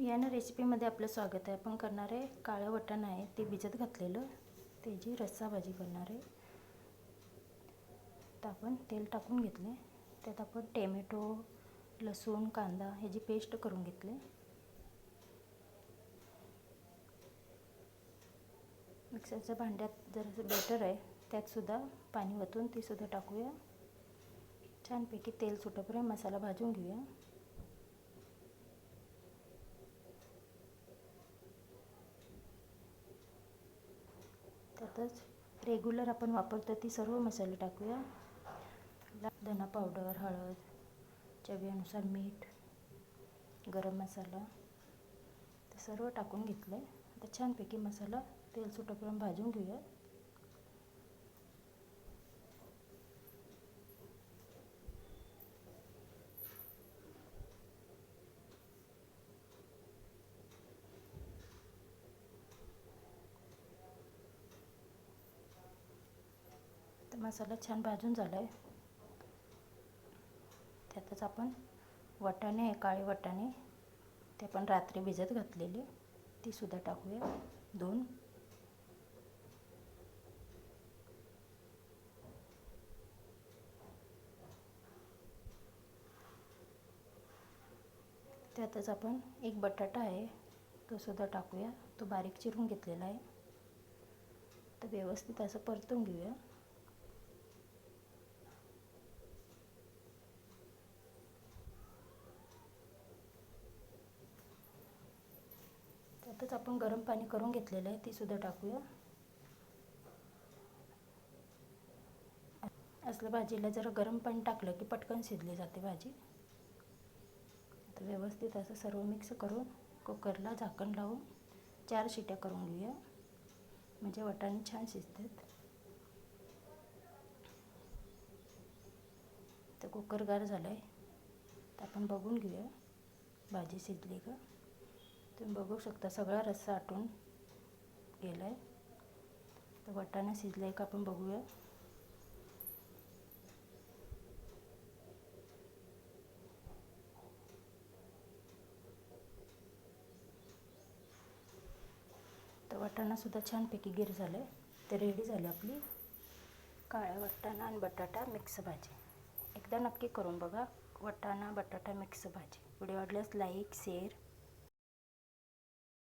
या रेसिपीमध्ये आपलं स्वागत आहे. आपण करणार आहे काळं वाटाणा आहे ते भिजत घातलेलं, त्याची रस्सा भाजी करणार आहे. तर आपण तेल टाकून घेतले, त्यात आपण टोमॅटो, लसूण, कांदा ह्याची पेस्ट करून घेतली. मिक्सरच्या भांड्यात जरासं बेटर आहे, त्यात सुद्धा पाणी ओतून ती सुद्धा टाकूया. छानपैकी तेल सुटेपर्यंत मसाला भाजून घेऊया. त्यातच रेग्युलर आपण वापरतो ती सर्व मसाले टाकूया. धना पावडर, हळद, चवीनुसार मीठ, गरम मसाला ते सर्व टाकून घेतलं. आता छानपैकी मसाला तेल सुटेपर्यंत भाजून घेऊया. तर मसाला छान भाजून झाला आहे. त्यातच आपण वाटाणे आहे, काळे वाटाणे ते आपण रात्री भिजत घातलेले ती सुद्धा टाकूया. 2 त्यातच आपण एक बटाटा आहे तो सुद्धा टाकूया. तो बारीक चिरून घेतलेला आहे. तर व्यवस्थित असं परतून घेऊया. त्यातच आपण गरम पाणी करून घेतलेलं आहे ती सुद्धा टाकूया. असलं भाजीला जरा गरम पाणी टाकलं की पटकन शिजली जाते भाजी. तर व्यवस्थित असं सर्व मिक्स करून कुकरला झाकण लावून 4 शिट्या करून घेऊया, म्हणजे वाटाणे छान शिजतात. तर कुकर गार झालं आहे, तर आपण बघून घेऊया भाजी शिजली का. तुम्ही बघू शकता सगळा रस्सा आटून गेला आहे. तर वाटाणा शिजला आहे का आपण बघूया. तर वाटाणासुद्धा छानपैकी गिर झालं आहे. तर रेडी झाली आपली काळ्या वाटाणा आणि बटाटा मिक्स भाजी. एकदा नक्की करून बघा वाटाणा बटाटा मिक्स भाजी. व्हिडिओ आवडल्यास लाईक, शेअर